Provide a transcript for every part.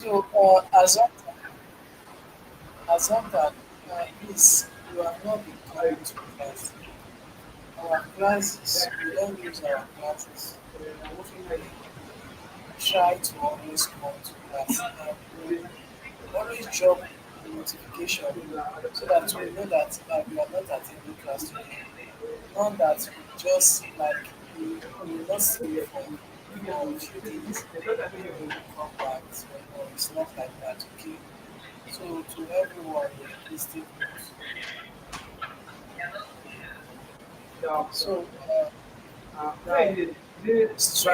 So, assume that is you are not been coming to class. Our classes, we don't use our classes. We try to always come to class and we always drop notification so that we know that we are not attending class today. Not that we just like we will not see you for a few days, then we will come back. So no, it's not like that, okay? So to everyone, please take notes. So now, string, please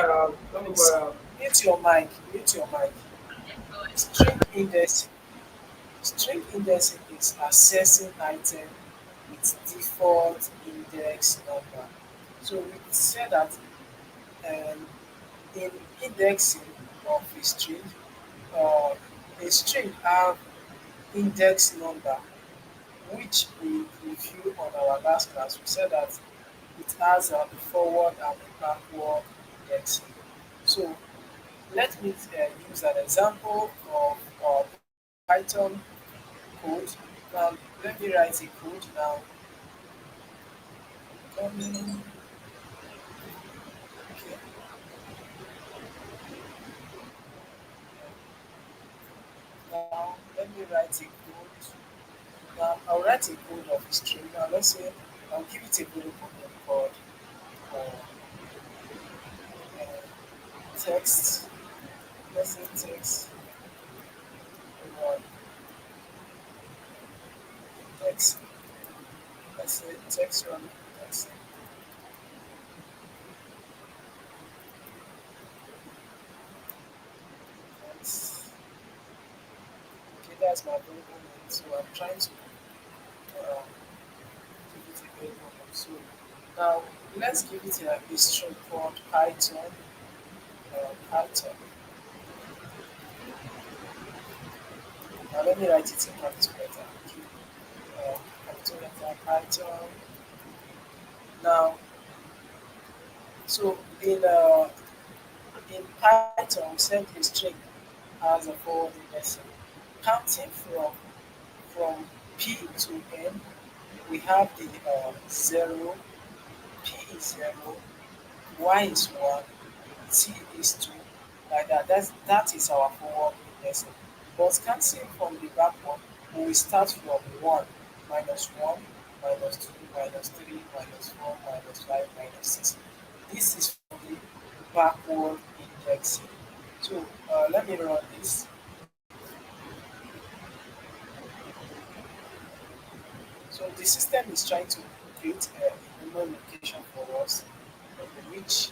mute your mic. String indexing. String indexing is accessing item with default index number. So we said that um, in indexing of uh, a string have index number, which we review on our last class. We said that it has the forward and the backward indexing. So let me use an example of Python code. Now, let me write a code now. Um, okay. Now, let me write a code. Now, I'll write a code of a string. Now, let's say I'll give it a variable name called uh, text. Let's say text one text. Let's say text one text. Text. Okay, that's my variable name. So I'm trying to give it a variable name. So now let's give it a string called Python. Python. Now let me write it in capital letter. Okay. Capital letter Python. Now, so in Python, we said a string has a forward indexing. Counting from P to N, we have the 0, P is 0, Y is 1, T is 2, like that. That is our forward indexing. But counting from the backward, we will start from 1, minus 1, minus 2, minus 3, minus 4, minus 5, minus 6. This is from the backward indexing. So let me run this. So the system is trying to create a new location for us, which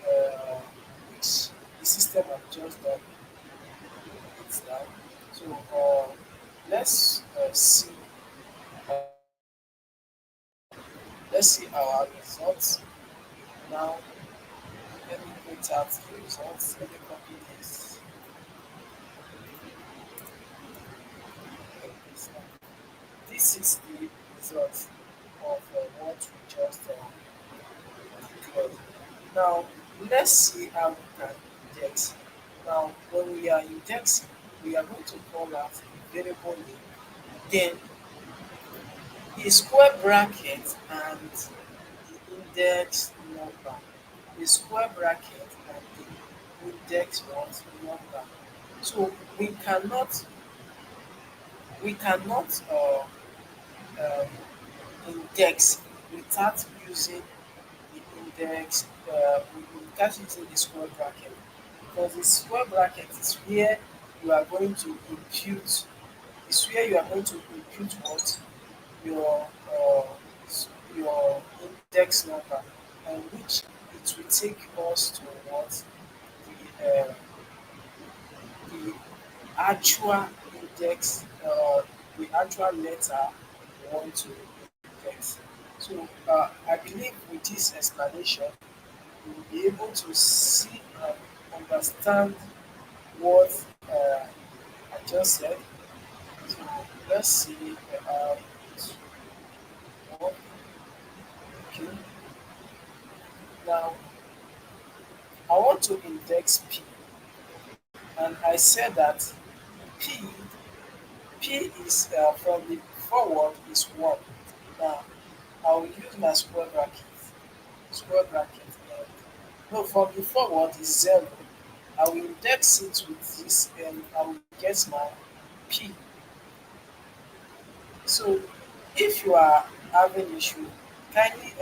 uh, which the system have just done it now. So let's uh, let's see our results now. Let me print out the results. Let me copy this. This is the result of what we just declared. Now, let's see how we can index. Now, when we are indexing, we are going to call out a variable name, then a square bracket and the index number. A square bracket and the index what number. So we cannot um, index without using the index. We can't use the square bracket because the square bracket is where you are going to impute. Is where you are going to impute what your your index number, and which it will take us to what the actual index, the actual letter we want to index. So I believe with this explanation, you will be able to see and understand what I just said. So let's see. Um, okay. Now I want to index P and I said that P P is from the forward is 1. Now I will use my square bracket. Square bracket. No, from the forward is 0. I will index it with this and I will get my P. So if you are having issue, kindly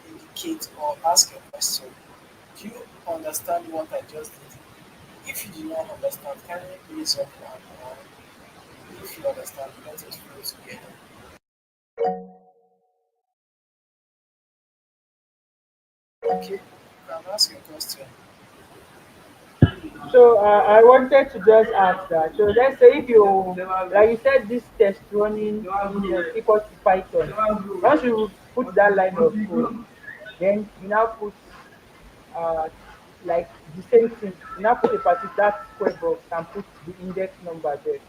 indicate or ask a question. Do you understand what I just did? If you do not understand, kindly raise up your hand. Or if you understand, let us pray together. Okay, you can ask your question. So I wanted to just ask that. So let's say if you, like you said, this test running index equals to Python. Once you put that line of code, then you now put uh, like the same thing. You now put a particular that square box and put the index number there.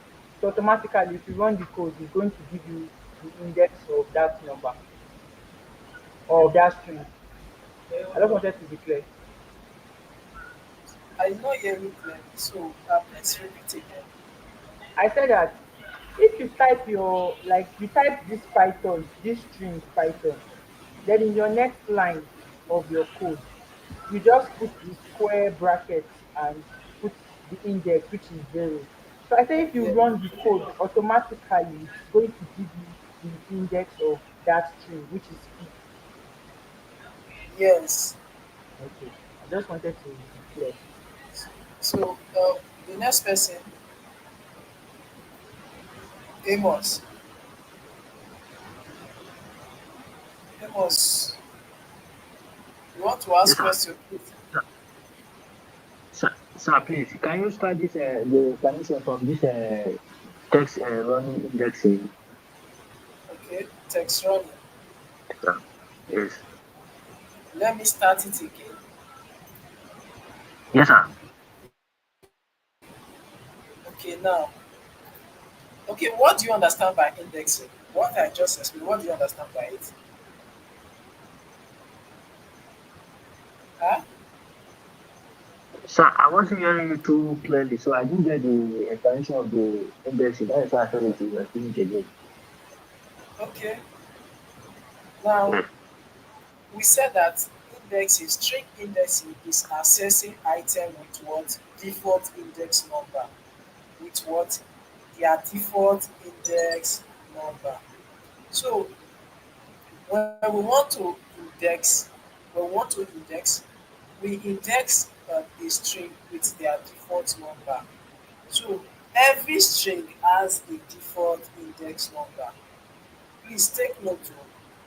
So automatically, if you run the code, it's going to give you the index of that number or of that string. I just wanted to be clear. I did not hear you clearly, so please repeat again. I said that if you type your, like you type this Python, this string Python, then in your next line of your code, you just put the square brackets and put the index, which is 0. So I say if you Yeah. run the code automatically, it's going to give you the index of that string, which is P. Yes. Okay. I just wanted to be clear. So the next person, Amos. Amos, you want to Yes, ask sir. question, please? Sir, sir, please, can you start this the explanation from this text running indexing? Okay, text running. Sir? Yes. Let me start it again. Yes, sir. Okay, now. Okay, what do you understand by indexing? What I just explained, what do you understand by it? Huh? Sir, I wasn't hearing you too clearly, so I didn't get the explanation of the indexing. That is why I told you to explain it again. Okay, now Yes. we said that indexing, string indexing is accessing item with what default index number, with what their default index number. So when we want to index, when we want to index, we index a string with their default number. So every string has a default index number. Please take note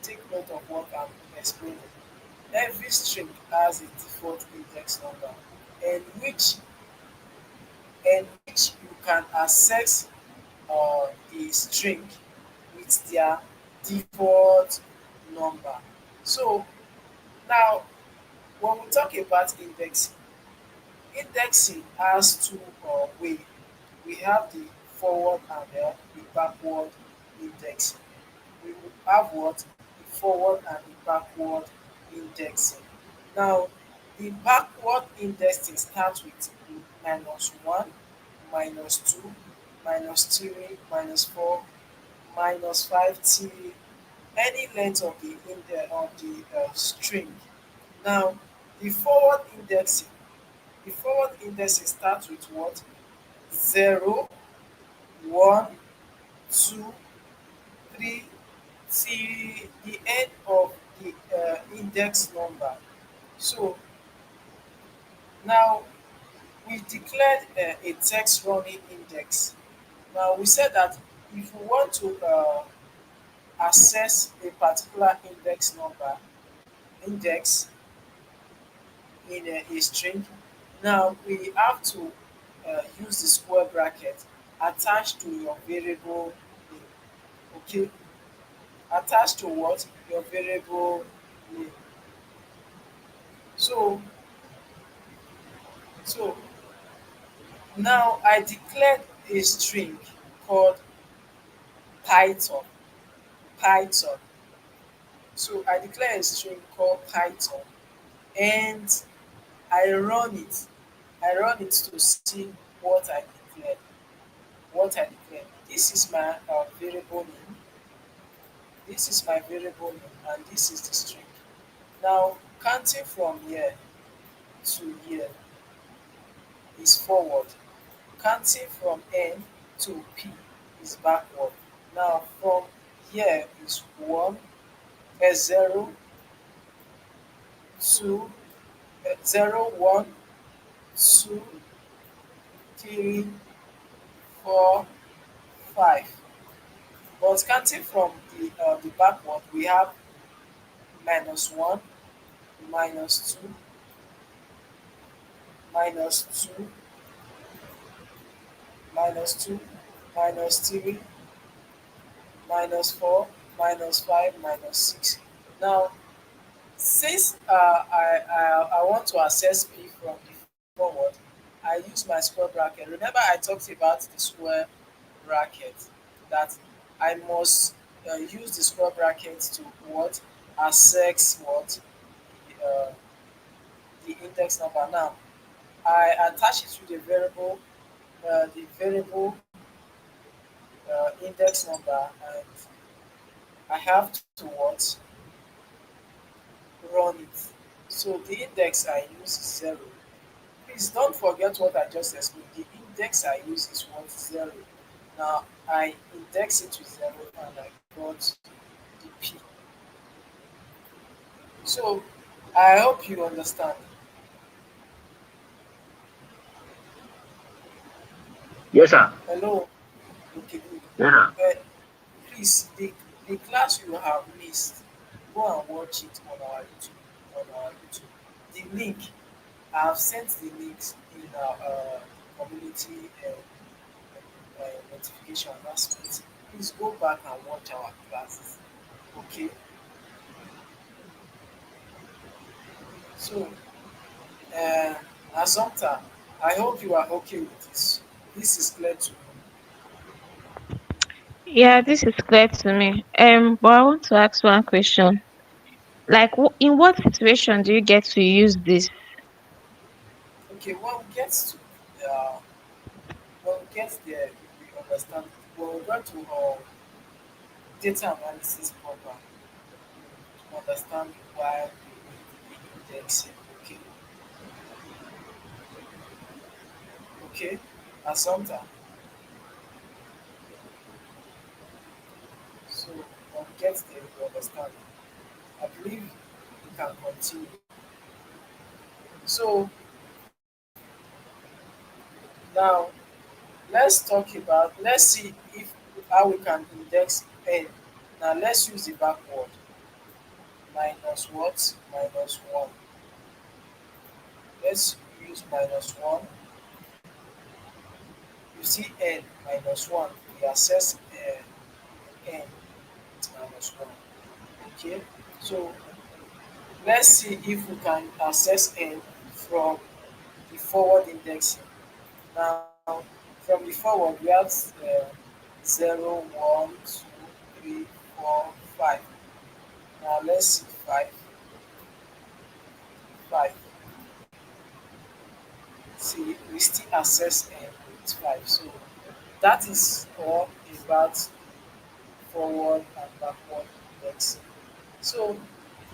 of what I'm explaining. Every string has a default index number, and which you can access the string with their default number. So now, when we talk about indexing, indexing has two way. We have the forward and the backward indexing. We will have what? The forward and the backward indexing. Now, the backward indexing starts with -1, -2, -3, -4, -5 till any length of the string. Now, the forward indexing, the forward indexing starts with what? 0, 1, 2, 3 till the end of the index number. So now we declared a text running index. Now we said that if we want to access a particular index in a string, now we have to use the square bracket attached to your variable name. Okay, attached to what? Your variable name. So so now I declared a string called Python. Python. So I declare a string called Python and I run it. I run it to see what I declared. What I declared. This is my variable name. This is my variable name, and this is the string. Now, counting from here to here is forward. Counting from N to P is backward. Now, from here is 1, 0, 2, 0, 1, 2, 3, 4, 5. But counting from the backward, we have -1, -2, -2, -2, -3, -4, -5, -6. Now, since I want to access P from the forward, I use my square bracket. Remember, I talked about the square bracket, that I must use the square bracket to what access what uh, the index number. Now, I attach it to the variable index number, and I have to what run it. So the index I use is 0. Please don't forget what I just explained. The index I use is what 0. Now I index it to 0 and I got the P. So I hope you understand. Yes, sir. Hello. Okay, good. Yes, sir. Please, the class you have missed, go and watch it on our YouTube. On our YouTube, the link, I have sent the links in our community notification announcement. Please go back and watch our classes. Okay. So, uh, Assumpta, I hope you are okay with this. This is clear to you. Yeah, this is clear to me. But I want to ask one question. Like, in what situation do you get to use this? Okay, uh, when we get there, we understand. When we go to data analysis program, to understand why we need the indexing. Okay, okay, Assumpta. So when we get there, we understand. I believe we can continue. So now let's see if how we can index n. Now let's use the backward. Minus what? Minus 1. Let's use -1. You see n minus 1. We access n minus 1. Okay. So let's see if we can access n from the forward indexing. Now, from the forward, we have 0, 1, 2, 3, 4, 5. Now let's see 5, 5. See, we still access n with 5. So that is all about forward and backward indexing. So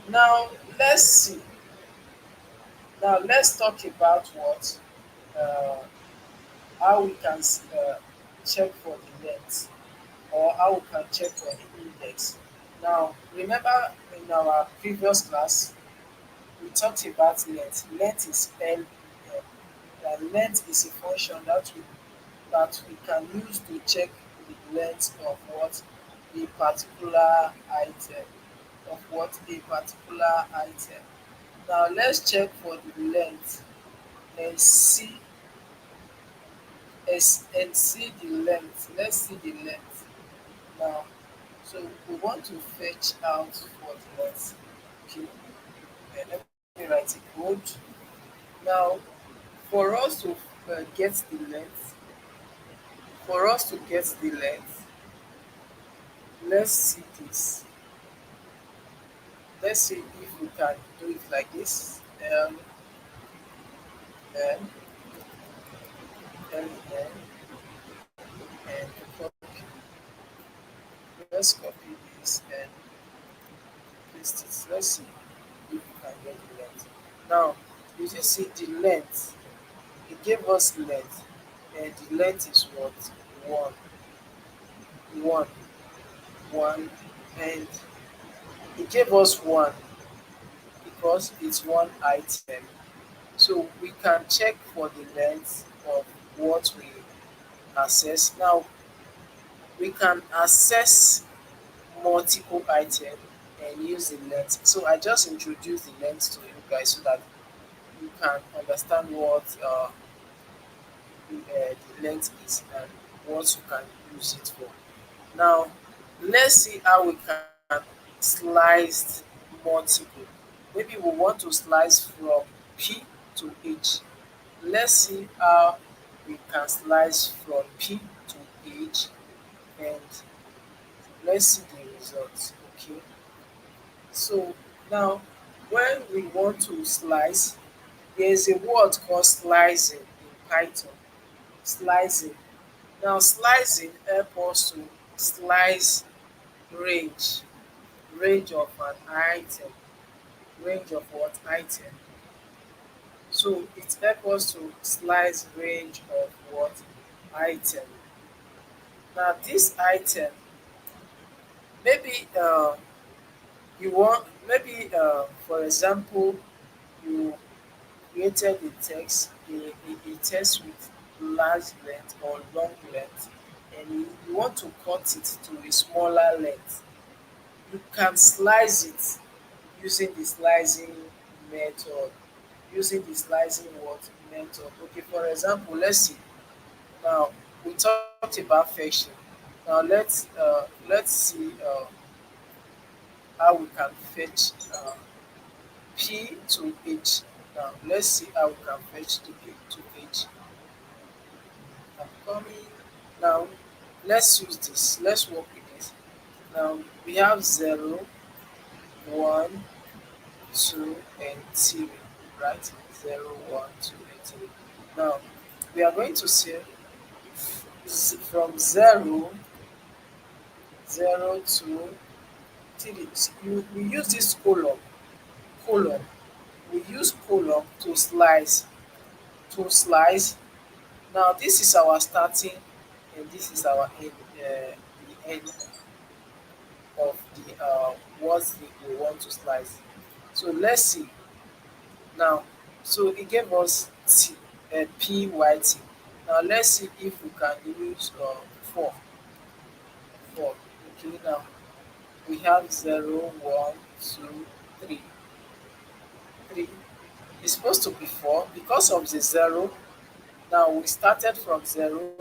now let's see. Now let's talk about what uh, how we can check for the length, or how we can check for the index. Now remember, in our previous class we talked about length. Length is L. Length is a function that we can use to check the length of what a particular item a particular item. Now let's check for the length and see the length. Let's see the length now. So we want to fetch out for the length. Okay, let me write a code. Now, for us to get the length, for us to get the length, let's see this. Let's see if we can do it like this. N LN and copy. Let's copy this and paste it. Let's see if we can get the length. Now, you just see the length. It gave us length, and the length is what? One, one, one, and it gave us one because it's one item. So we can check for the length of what we access. Now we can access multiple items and use the length. So I just introduced the length to you guys so that you can understand what the length is and what you can use it for. Now let's see how we can slice multiple. Maybe we want to slice from P to H. Let's see how we can slice from P to H and let's see the results. Okay. So now when we want to slice, there is a word called slicing in Python. Slicing. Now slicing help us to slice range, range of an item, range of what item. So it help us to slice range of what item. Now this item, maybe you want, maybe for example, you created a text, a text with large length or long length, and you want to cut it to a smaller length. You can slice it using the slicing method. Using the slicing what method? Okay, for example, let's see. Now we talked about fetching. Now let's see how we can fetch P to H. Now let's see how we can fetch the P to H. I'm coming. Now let's use this. Let's work with this. Now we have 0, 1, 2, and 3, right? 0, 1, 2, and 3. Now we are going to say from 0, 0 to 3. We use this column. We use column to slice. To slice. Now this is our starting and this is our end, the end of the what we want to slice. So let's see now. So it gave us T, P Y T. Now let's see if we can use 4. 4. Okay, now we have 0, 1, 2, 3. 3. It's supposed to be 4 because of the 0. Now we started from 0.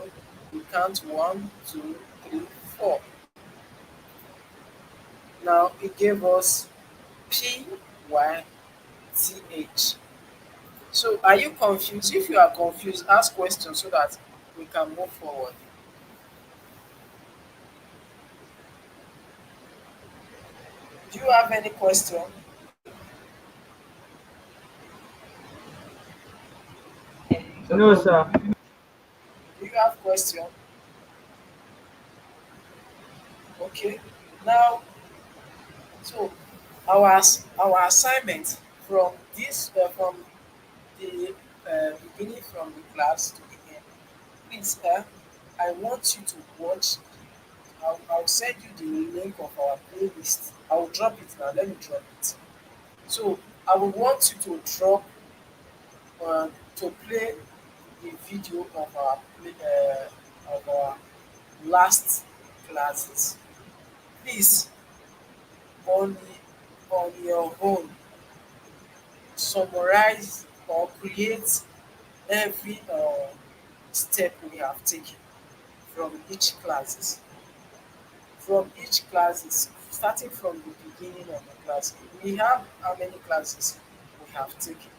We count 1, 2, 3, 4. Now it gave us P Y T H. So are you confused? If you are confused, ask questions so that we can move forward. Do you have any question? No, sir. Do you have question? Okay. Now, so our assignment from this from the beginning from the class to the end. Please, I want you to watch. I'll send you the link of our playlist. I'll drop it now. Let me drop it. So I will want you to drop to play the video of our last classes. Please, on on your own, summarize or create every step we have taken from each classes. From each classes, starting from the beginning of the class. We have how many classes we have taken?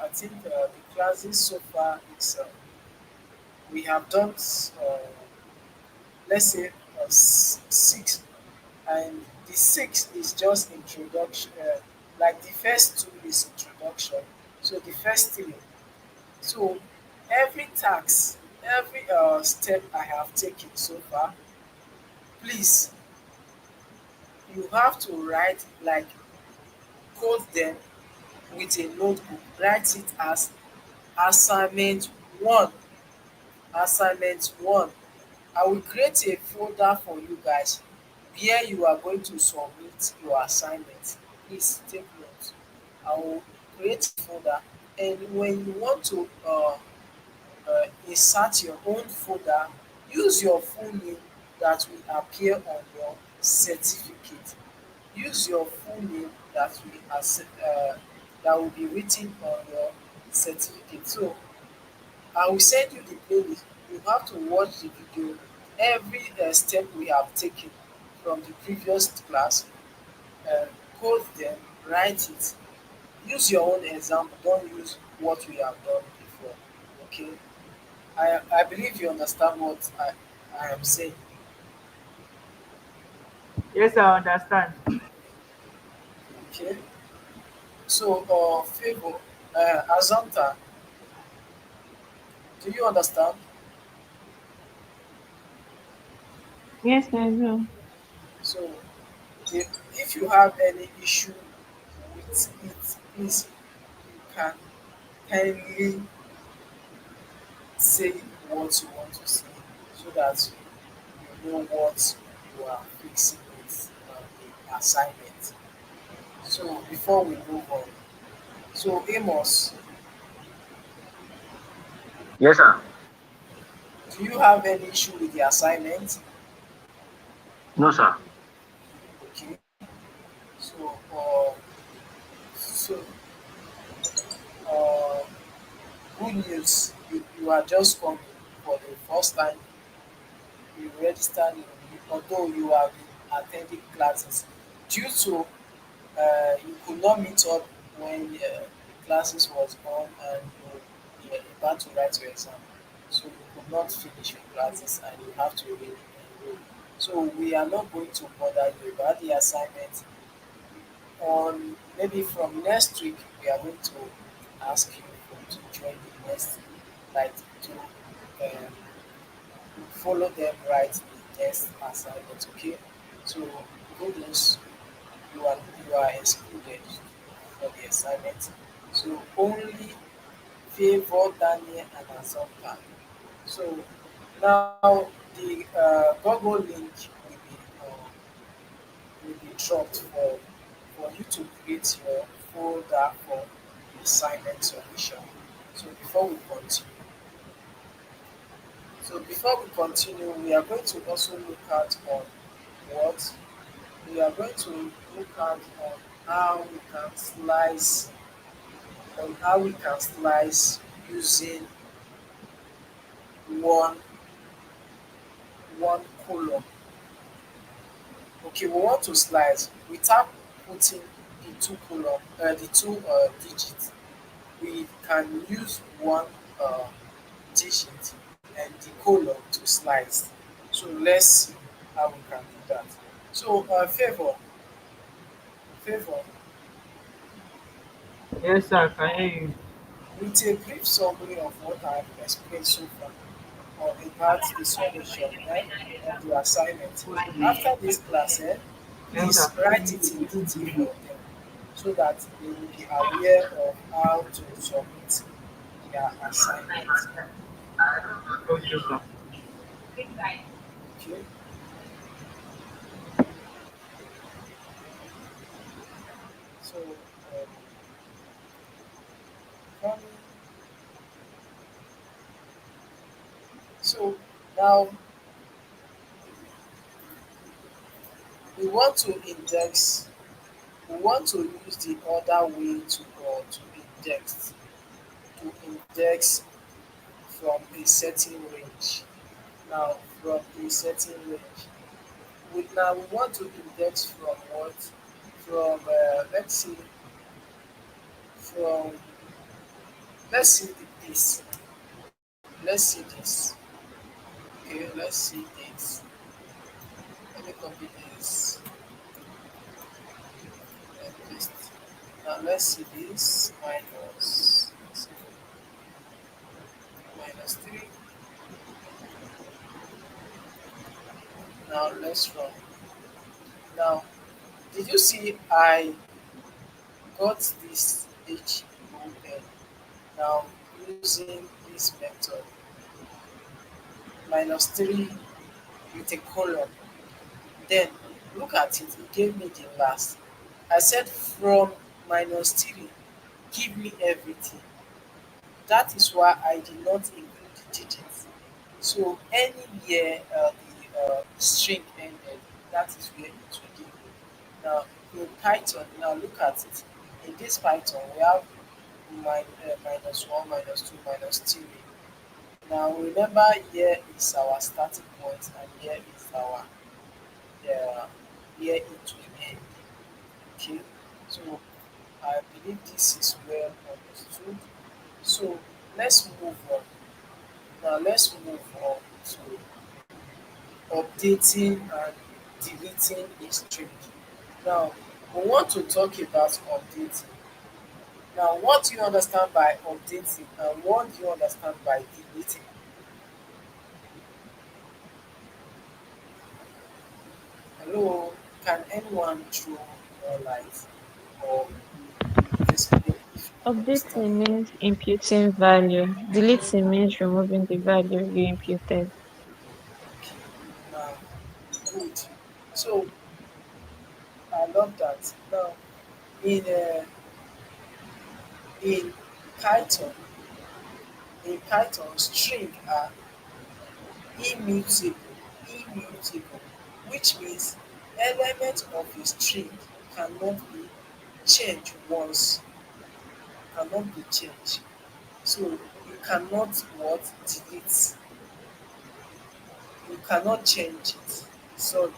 I think the classes so far is we have done let's say 6, and the 6 is just introduction. Like the first 2 is introduction, so the first 3. So Every task, every step I have taken so far, please, you have to write, like, code them with a notebook. Write it as assignment one. Assignment one. I will create a folder for you guys where you are going to submit your assignment. Please take note. I will create a folder, and when you want to insert your own folder, use your full name that will appear on your certificate. Use your full name that will be written on your certificate. So I will send you the playlist. You have to watch the video, every step we have taken from the previous class, uh, code them, write it. Use your own example, don't use what we have done before. Okay? I believe you understand what I am saying. Yes, I understand. Okay? So, Favor, Azanta, do you understand? Yes, I do. So, if you have any issue with it, please, you can kindly say what you want to say so that you know what you are fixing with the assignment. So, before we move on, so Amos, Yes, sir. do you have any issue with the assignment? No, sir. Okay. So, so uh, good news. You are just coming for the first time. You registered, although you have been attending classes. Due to you could not meet up when the classes was on and you were about to write your exam. So you could not finish your classes and you have to enroll. So we are not going to bother you about the assignment. On maybe from next week, we are going to ask you to join the next, like to follow them, right the next assignment. Okay, so good news, you are excluded for the assignment. So only Favor, Daniel, and Assumpta. So now the Google link will be dropped for you to create your folder for the assignment submission. So before we continue, we are going to also look at on what we are going to look at on how we can slice using one one column. Okay, we want to slice without putting the two digits. We can use one uh, digit and the column to slice. So let's see how we can do that. So favor, Yes, sir, I can hear you. with a brief summary of what I have explained so far or about the submission of the assignment. After this class, please Enter. write it in detail for them so that they will be aware of how to submit their assignment. Okay, sir. Okay, so coming, so now we want to index. We want to use the other way to index to index from a certain range. Now from a certain range. We want to index from what? From let's see from let's see this. Let's see this. Okay, let's see this. Let me copy this and paste. Now let's see this minus minus 3. Now let's run. Now, did you see I got this h o n? Now, using this method, minus 3 with a colon. Then, look at it, it gave me the last. I said from minus 3, give me everything. That is why I did not include the digits. So anywhere the string ended, that is where it will give me. Now in Python, now look at it. In this Python, we have minus 1, minus 2, minus 3. Now remember, here is our starting point, and here is our here it will end. Okay, so I believe this is well understood. So let's move on. Now let's move on to updating and deleting a string. Now we want to talk about updating. Now what do you understand by updating and what do you understand by deleting? Hello, can anyone throw more light or explain if you understand? Updating means imputing value. Deleting means removing the value you imputed. Okay, now good. So I love that. Now in Python, string are immutable, immutable, which means element of a string cannot be changed once, cannot be changed. So you cannot what delete, you cannot change it. So you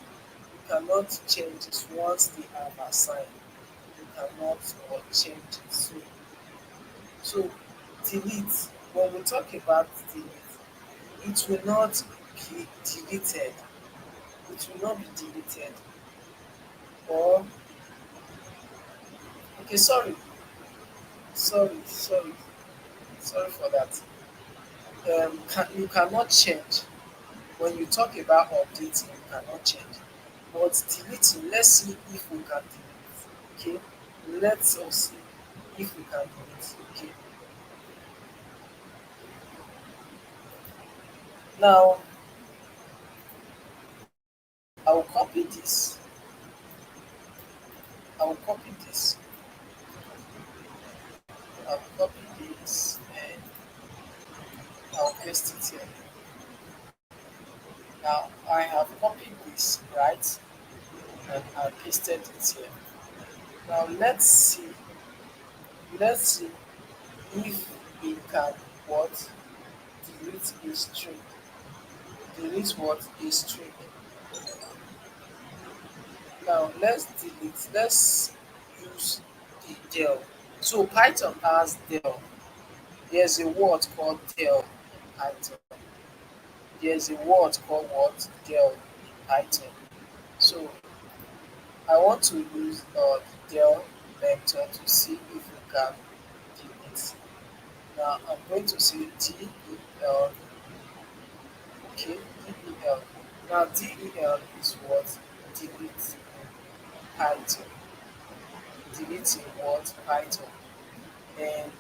cannot change it once they have assigned. You cannot what change it. So delete. When we talk about delete, it will not be deleted. It will not be deleted. Or okay, sorry, sorry for that. You cannot change. When you talk about updating, you cannot change. But deleting, let's see if we can delete. Okay, let's us see if we can delete. Okay, now I will copy this. I will copy this. I will copy this and I'll paste it here. Now I have copied this, right? And I pasted it here. Now let's see if we can what delete a string. Delete what a string. Now let's use the del. So Python has del. There's a word called del in Python. There's a word called what del in Python. So I want to use the del method to see if we can delete. Now I'm going to say del. Okay, del. Now del is what delete Python. Deleting what Python. And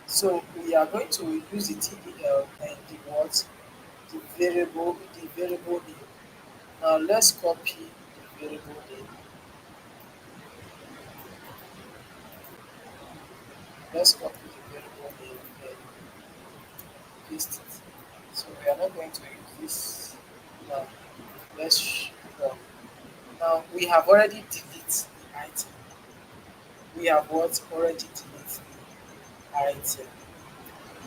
so we are going to use the del and the variable name. Now let's copy the variable name. Let's copy the variable name and paste it. So we are not going to use this now. Let's run. Now we have already deleted the item. We have what already deleted the item.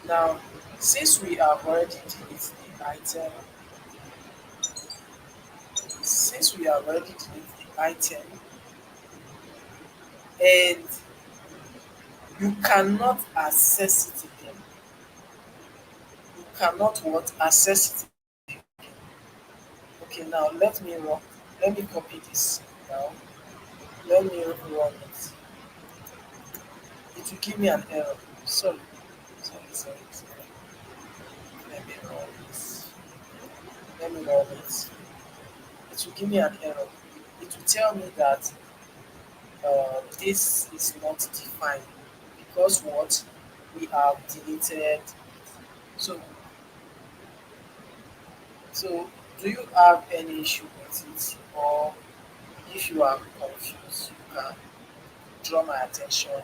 Now since we have already deleted the item, since we have already deleted the item and you cannot access it again. You cannot what access it again. Okay, now let me run. Let me copy this now. Let me run it. It will give me an error. Sorry. sorry. Let me run this. Let me run it. It will give me an error. It will tell me that this is not defined because what we have deleted. So, so do you have any issue with it, or if you are confused, you can draw my attention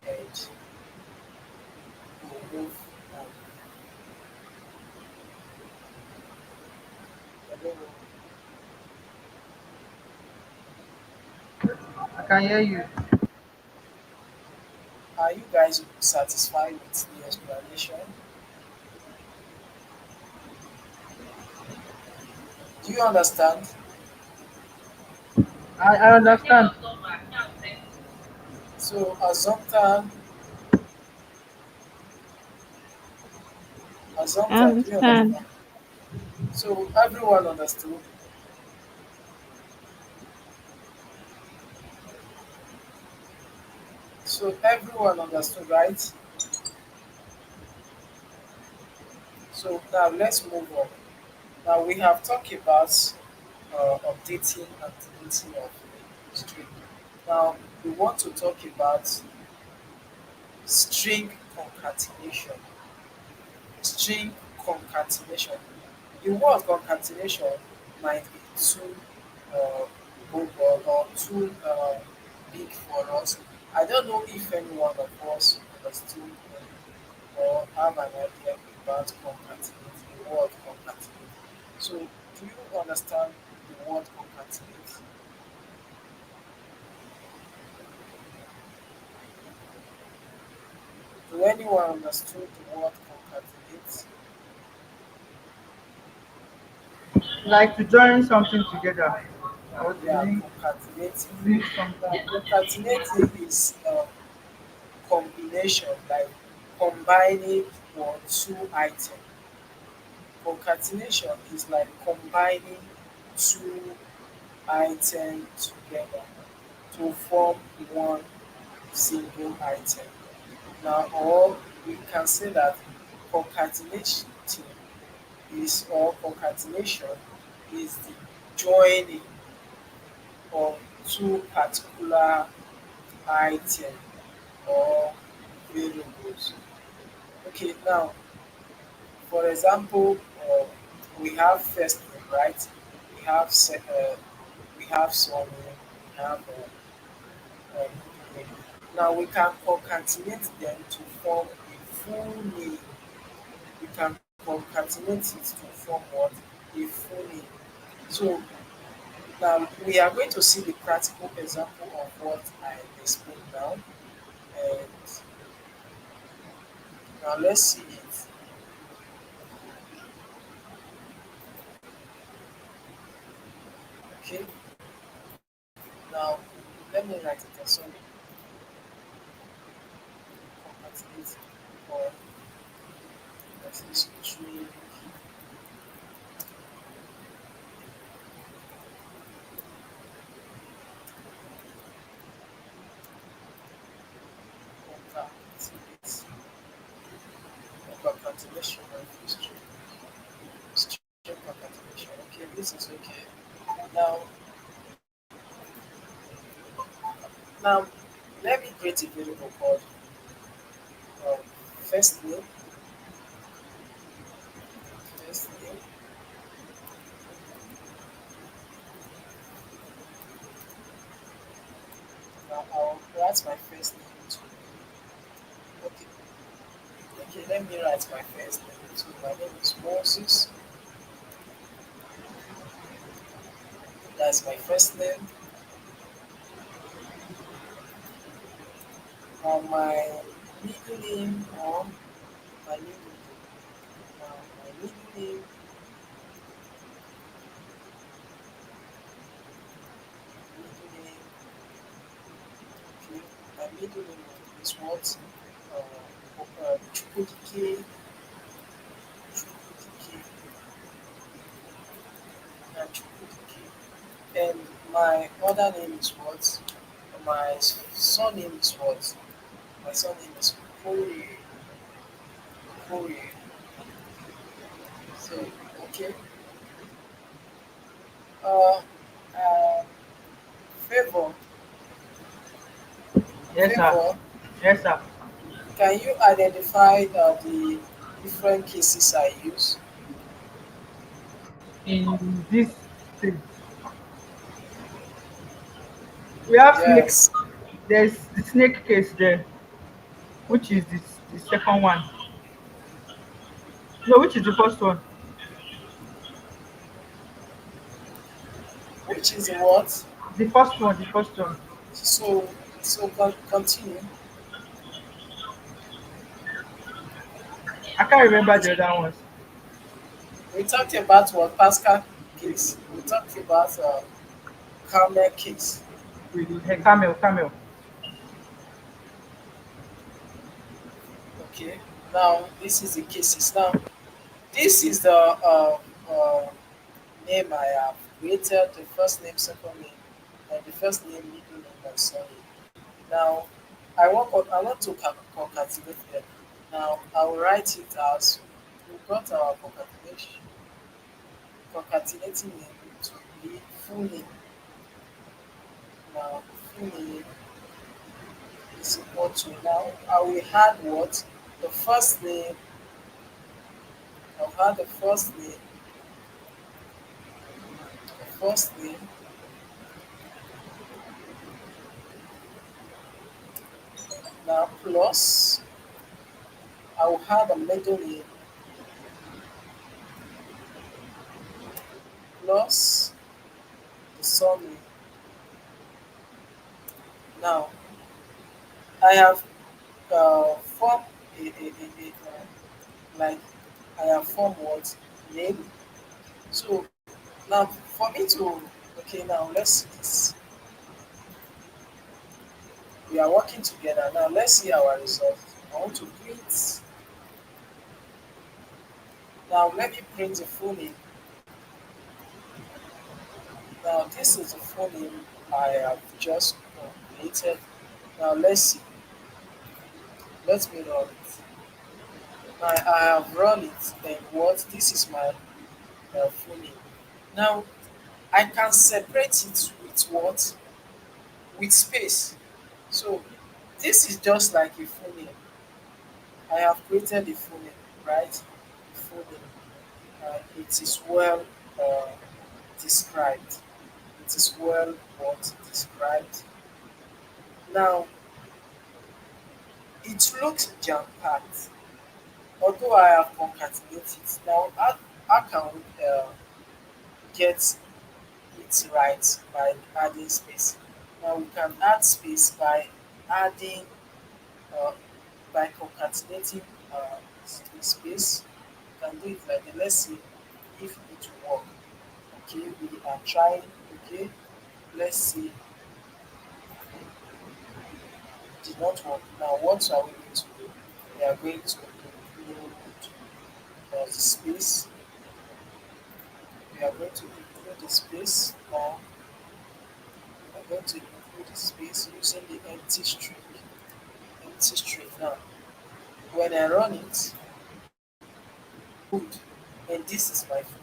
and we'll move on. I don't know. I can hear you. Are you guys satisfied with the explanation? Do you understand? I understand. So, I Assumpta, do you understand. understand? So, everyone understood. So, everyone understood, right? So, now let's move on. Now, we have talked about updating and deleting of string. Now, we want to talk about string concatenation. String concatenation. The word concatenation might be too uh, global or too big for us. I don't know if any one of us understood or have an idea about concatenate, the word concatenate. So, do you understand the word concatenate? Do anyone understood the word concatenate? Like to join something together or to Yeah, link, concatenating. link something. Now, concatenating is combination, like combining one two items. Concatenation is like combining two items together to form one single item. Now, or we can say that concatenation concatenation is the joining of two particular items or variables. Okay, now for example, we have first name, right? We have we have surname, we have middle name. Now we can concatenate them to form a full name. We can concatenate it to form what? A full name. So now we are going to see the practical example of what I explained now. And now let's see it. Okay. Now let me write it down. Sorry, concatenate or let's say string concatenate concatenation of string string concatenation. Okay, this is okay. Now now let me create a variable called um, first name first name. Now I'll write my first name to okay okay let me write my first name. So my name is Moses. That's my first name. Now my middle name or my middle name. Now my middle name, middle name, okay. My middle name is what? Chukwudike, Chukwudike, and Chukwudike. And my other name is what? My surname is what? My surname is Kore. Ori. So okay. Uh, uh, favor, Yes, sir. favor. Yes, sir. Can you identify the different cases I use? In this state, we have snake. Yes. There's the snake case there, which is the second one. No, which is the first one? Which is what? The first one. The first one. So continue. I can't remember the other ones. We talked about what Pascal case. We talked about Carmel case. Hey, camel, camel. Okay. Now this is the cases. Now this is the name I have created. The first name, second name, and the first name, middle name, and surname. Now I want to concatenate them. Now I will write it as we got our concatenating name to be full name. Now full name is equal to now I will add what the first name. I'll add the first name now plus I will add a middle name plus the surname. Now I have formed like I have formed what name. So now for me to okay now let's see this. We are working together. Now let's see our result. I want to print. Now let me print the full name. Now this is the full name I have just created. Now let's see. Let me run it. I have run it. Then what? This is my full name. Now I can separate it with what? With space. So this is just like a full name. I have created a full name, right? A full name. It is well uh, described. It is well what described. Now it looks jam-packed. Although I have concatenated it, now how can we get it right by adding space? Now we can add space by adding uh, by concatenating space. We can do it like that. Let's see if it will work. Okay, we are trying. Okay, let's see. It did not work. Now what are we going to do? We are going to include the space. We are going to include the space. Now we are going to include the space using the empty string. Empty string. Now when I run it, good. And this is my phone.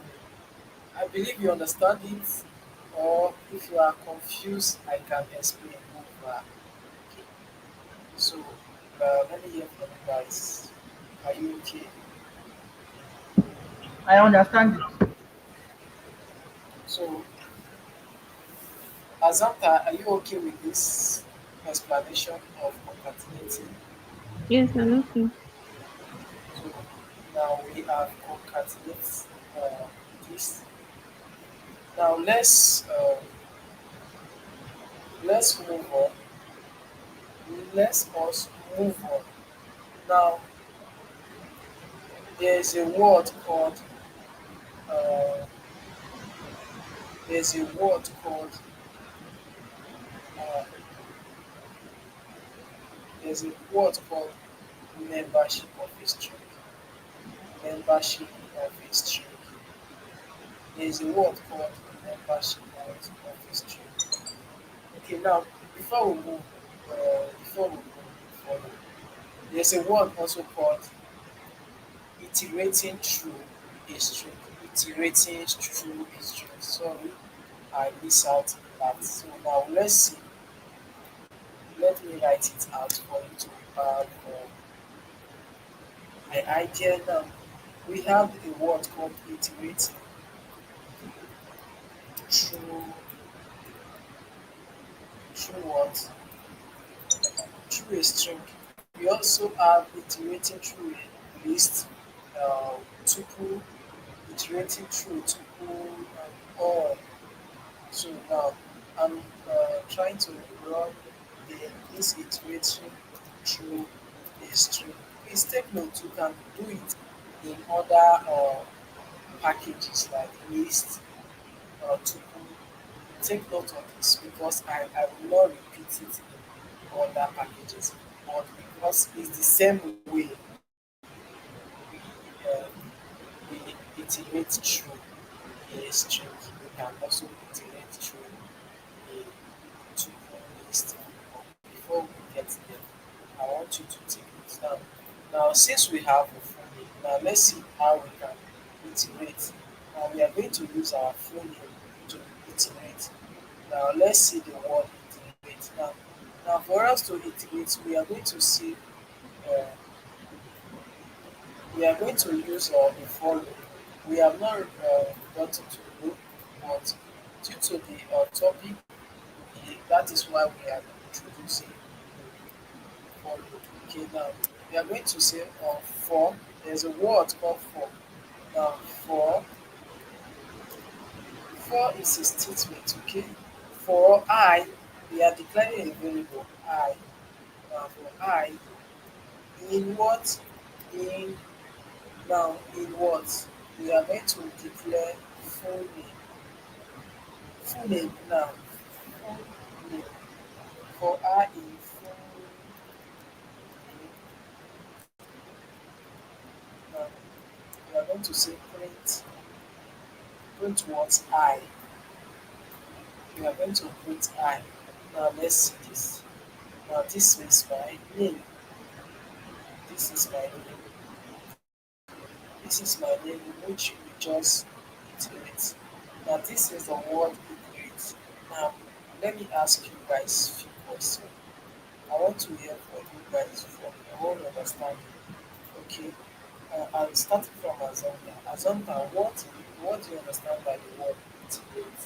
I believe you understand it, or if you are confused, I can explain over. Okay. So let me hear from you guys. Are you okay? I understand it. So Azanta, are you okay with this explanation of concatenating? Yes, I'm okay. So now we have concatenate this. Now let's move on. Let's us move on. Now there's a word called uh, there's a word called uh, there's a word called membership of history. Membership of history. There's a word called membership of history. Okay, now before we move further, there's a word also called iterating through a string. Iterating through a string. Sorry, I miss out that. So now let's see. Let me write it out for you to have an idea now. We have a word called iterating through through what? Through a string. We also have iterating through a list, tuple, iterating through a tuple, and all. So now I'm trying to run the, this iteration through a string. Please take note, you can do it in other packages like list or tuple. Take note of this because I will not repeat it in other packages. But because it's the same way uh, we iterate through a string, we can also iterate through a tuple list. But before we get there, I want you to take it down. Now, since we have a full name, now let's see how we can iterate. Now, we are going to use our full name to iterate. Now, let's see the word iterate. Now for us to iterate, uh, we are going to use the follow. We have not gotten to loop, but due to the topic, that is why we are introducing follow. Okay, now we are going to say for. There's a word called for. Now for is a statement. Okay, for I, we are declaring a variable I. Now for I, in what in now in what we are going to declare full name. Full name now. Full name. For I in full name. Now we are going to say print what I. We are going to print I. Now let's see this. Now this is my name. This is my name. This is my name which we just iterate. Now this is the word iterate. Now let me ask you guys a few questions. I want to hear from you guys from your own understanding. Okay. I'm starting from Azanta. Azanta, what do you understand by the word iterate?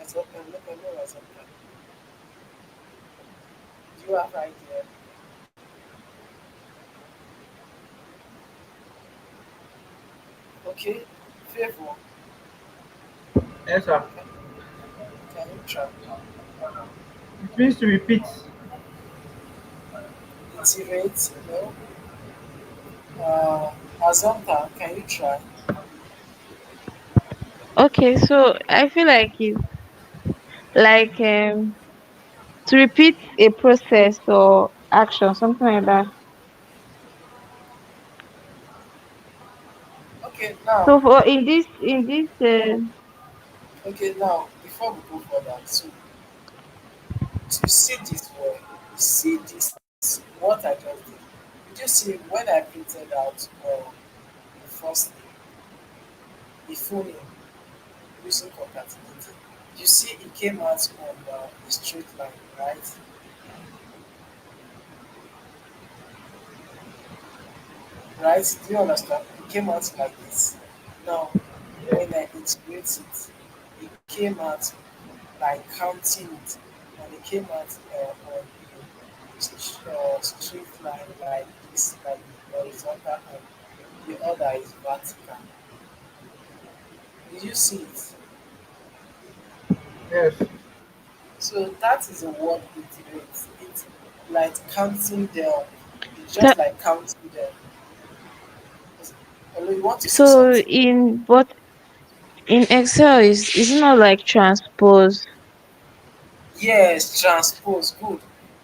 Azanta, hello Azanta. Do you have idea? Okay. Favor, Yes, sir. can, can you try? It means to repeat. Iterate, Azanta, can you try? Okay, so I feel like it's like to repeat a process or action, something like that. Okay, now, So for in this okay, now, before we go further, so to see this word, see this, what I just did. Did you see when I printed out the first name, the full name, using concatenating? You see, it came out on a straight line, right? Right? Do you understand? It came out like this. Now, when I integrate it, it came out like counting it, and it came out on straight line like this, like horizontal, and the other is vertical. Did you see it? Yes. So that is a word integrate. It's like counting them. It's so, just like counting them. Although you want to say so something. in but in Excel is it not like transpose, Yes, transpose. Good.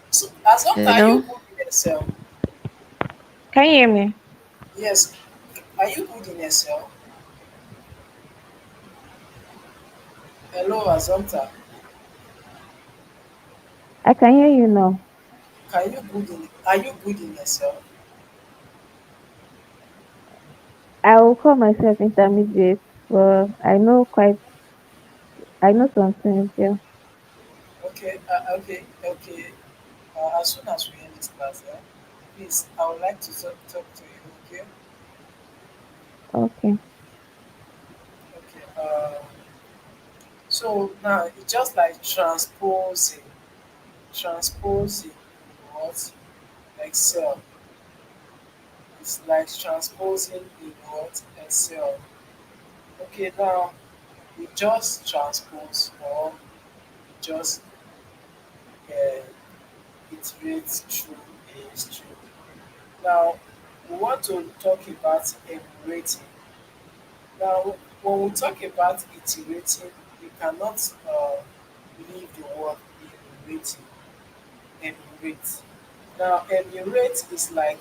So as long you are you know? good in Excel? Can you hear me? Yes. Are you good in Excel? Hello, Azomta. I can hear you now. Are you good in Excel? I will call myself intermediate, but I know some things, yeah. Okay, okay. As soon as we end this class, please, I would like to talk to you. Okay, Okay. okay. So now it's just like transposing what Excel. It's like transposing in what Excel. Okay, now we just transpose or we just uh, iterate through a string. Now we want to talk about emulating. Now when we talk about iterating, you cannot leave the word emulating. Emulate. Now emulate is like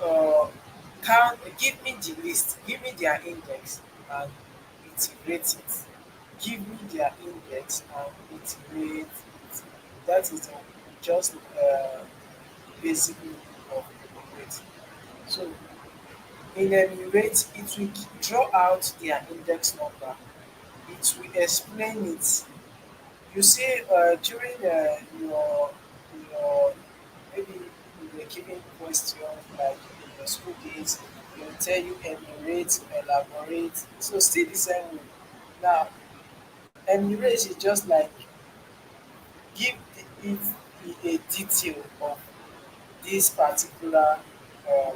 uh, can give me the list, give me their index and iterate it. Give me their index and iterate it. That is just basic meaning of emulate. So in emulate, it will draw out their index number. It will explain it. You see, during your maybe you were given questions like in your school days, they will tell you enumerate, elaborate. So still the same way. Now, enumerate is just like give it a detail of this particular um,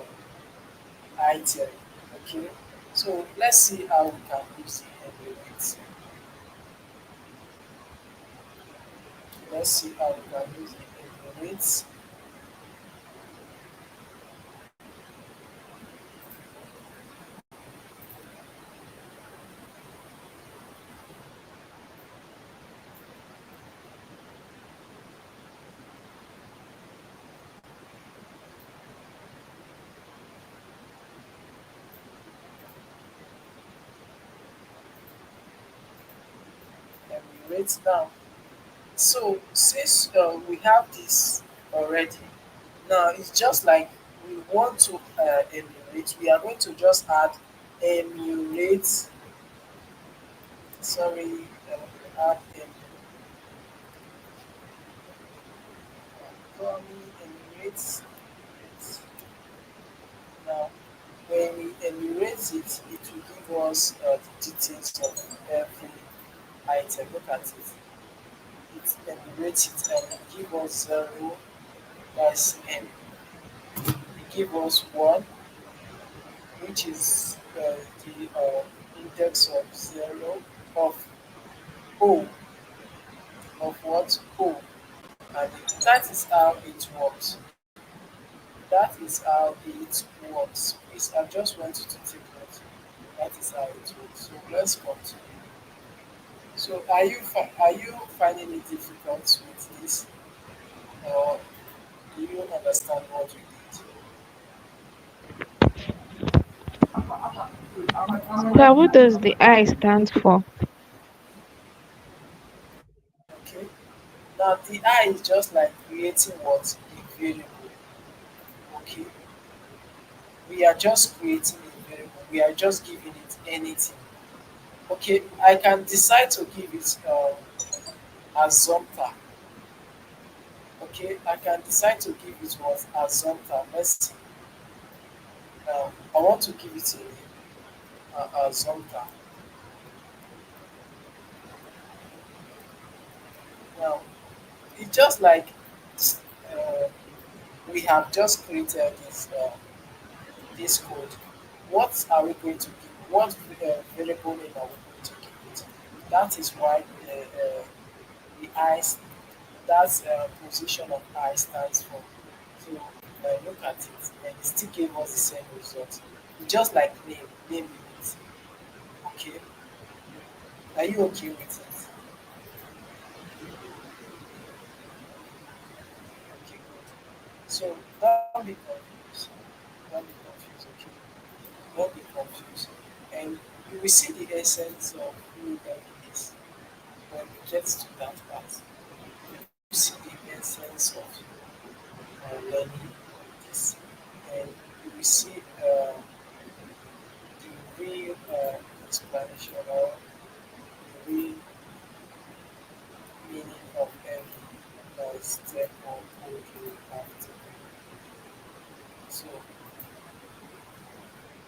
item. Okay, so let's see how we can use the enumerate. Let's see how we can use the enumerate. Enumerate now. So since we have this already, now it's just like we want to emulate. We are going to just add emulate. Sorry, add emulate. Now, when we emulate it, it will give us the details of every item. Look at it. It emulates it and it give us zero. That's n. It give us one, which is the index of zero of O of what O, and that is how it works. That is how it works. Please, I just want you to take note. That is how it works. So let's continue. So are you finding it difficult with this, or do you understand what we did? So what does the I stand for? Okay. Now the I is just like creating what a variable. Okay. We are just creating a variable. We are just giving it anything. Okay. I can decide to give it assumptor. Okay. I can decide to give it what assumptor. Let's see. I want to give it a name. Assumptor. Now it's just like uh, we have just created this code. What are we going to give? What variable name are we going to give it? That is why the I, that position of I stands for. So look at it, and it still gave us the same result. It's just like name unit. Okay, are you okay with it? Okay, good. So don't be confused. Don't be confused. Okay, don't be confused. And you will see the essence of who God is. get to that part, you see the essence of learning this, and you will see the real explanation or the real meaning of every step or code you have to do. So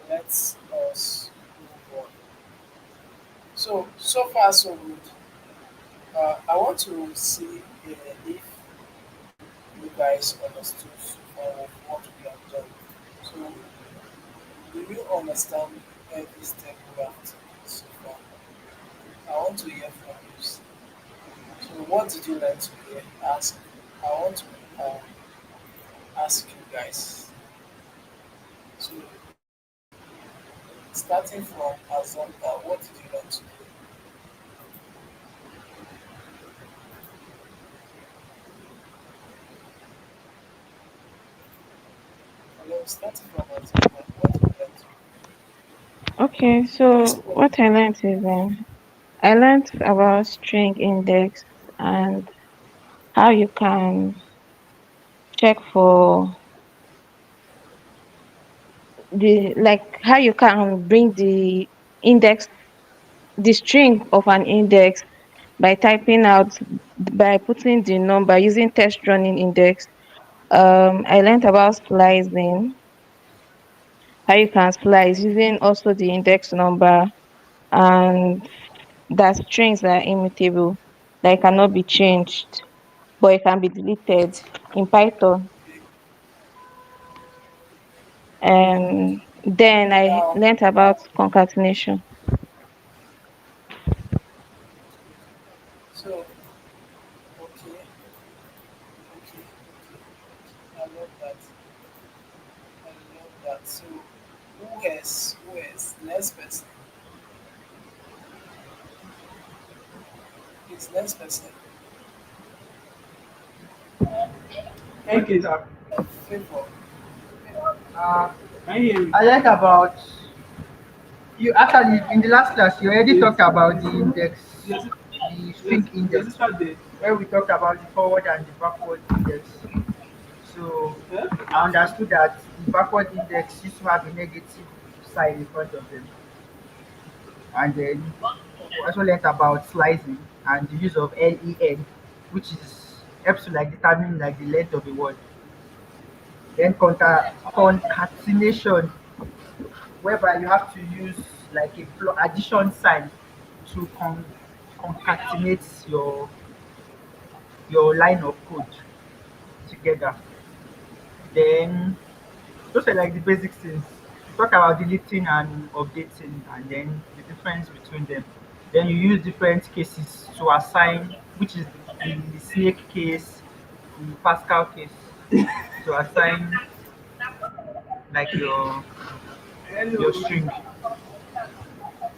let's us move on. So far so good. I want to see if you guys understood what we have done. So do you understand every step we have taken so far? I want to hear from you. So what did you learn today? Ask. I want to ask you guys. So starting from Azanta, what did you learn today? Hello, starting from Azanta, what did you learn today? Okay, Yes, so what did what I you learn? learned is I learned about string index and how you can check for the like how you can bring index the string of an index by typing out by putting the number using test running index. I learned about slicing, how you can slice using also the index number, and that strings are immutable, that cannot be changed, but it can be deleted in Python. Okay. And then I Now, learned about concatenation. so okay, okay, I love that. I love that. So who has next person? It's next person. Okay, sir. Favor. Uh, I like about you actually in the last class you already talked about the index, the string index, where we talked about the forward and the backward index. So I understood that the backward index used to have a negative sign in front of them, and then we also learned about slicing and the use of len, which is helps to like determine like the length of a word. Then concatenation, whereby you have to use like a addition sign to concatenate your line of code together. Then those are like the basic things. We talk about deleting and updating, and then the difference between them. Then you use different cases to assign, which is the snake case, the Pascal case, to assign like your string.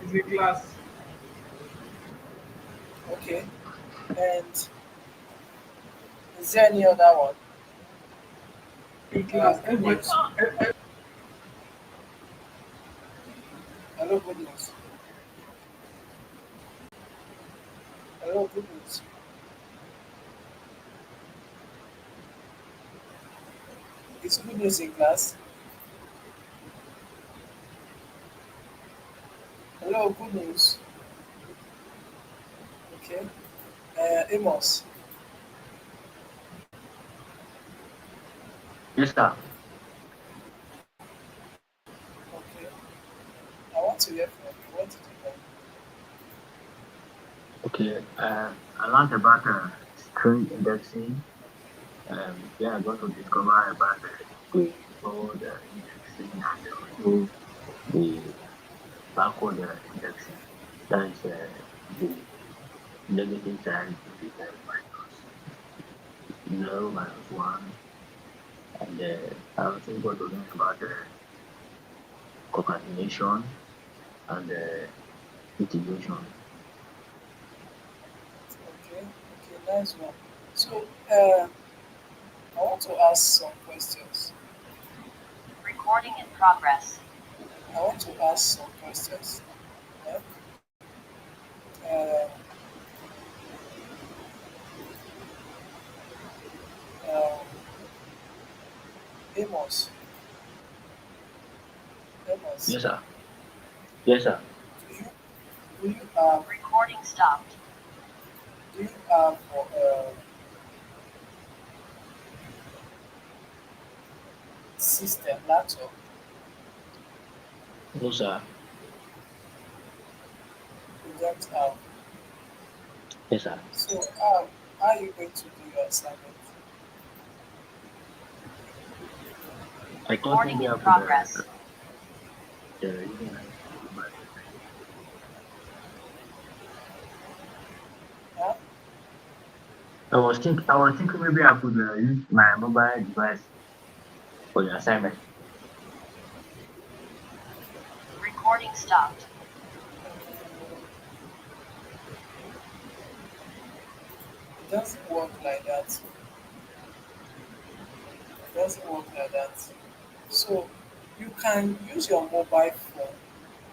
Is a class. Okay. And is there any other one? A class. Good news. Hello, good news. Hello, good news. It's good news in class. Hello, good news. Okay. Amos. Yes, sir. Okay. I want to hear from you. What did you learn? Okay. I learned about string indexing. We are going to discover about the forward indexing and also the backward indexing. That is the negative sign to the minus 0 minus 1. And I also got to learn about concatenation and integration. Okay. Okay. Nice one. So, I want to ask some questions. Recording in progress. I want to ask some questions. Yeah? Uh, Amos, Amos, Yes, sir. Yes, sir. do you do you have Recording stopped. do you have system laptop? No, sir. You don't have. Yes, sir. So how are you going to do your assignment? I thought Recording maybe in I could progress. using my mobile device. Huh? I was thinking maybe I could use my mobile device for the assignment. Recording stopped. It doesn't work like that. It doesn't work like that. So you can use your mobile phone,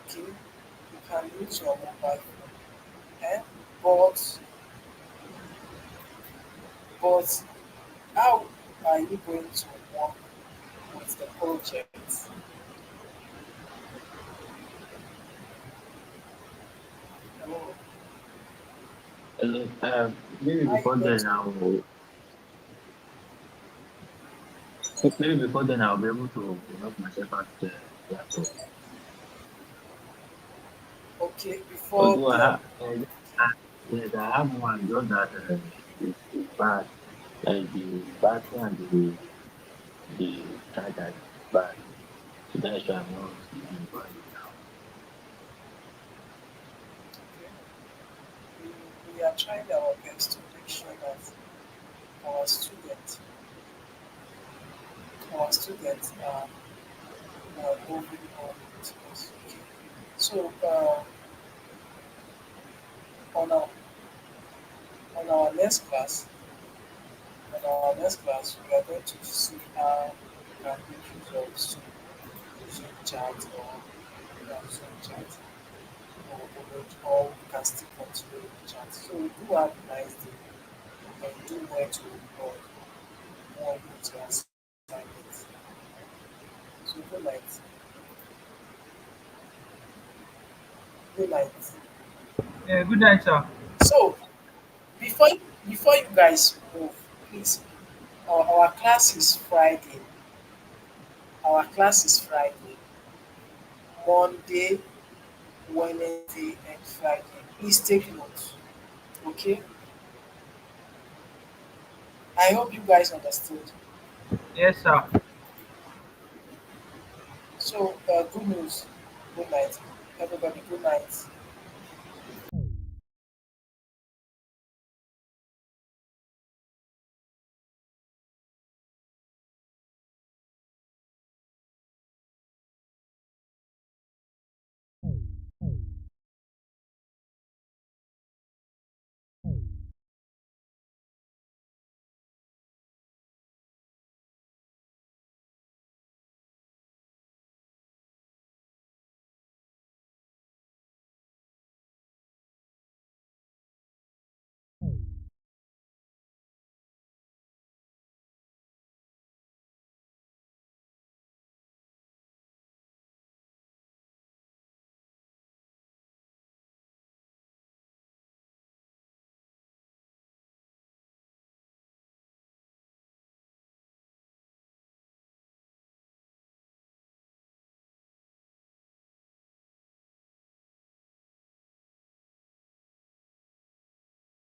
okay? You can use your mobile phone, eh? But but how are you going to work with the project? Oh, Maybe how are you before going then to I'll be able to help myself out the laptop. okay before Although then? yes, I have one just that is bad. Like the battery and the charger is bad. So that's why I'm not using it right now. Okay. We are trying our best to make sure that our students our students are moving on with us. Okay. So on our on our next class, we are going to see how we can make use of Zoom chat or Zoom chat or we can still continue with the chat. So do have a nice day and do well to record more with your assignments. So good night. Yeah, good night, sir. So before before you guys move, please, our class is Friday. Our class is Friday, Monday, Wednesday, and Friday. Please take notes. Okay. I hope you guys understood. Yes, sir. So good news. Good night, everybody. Good night.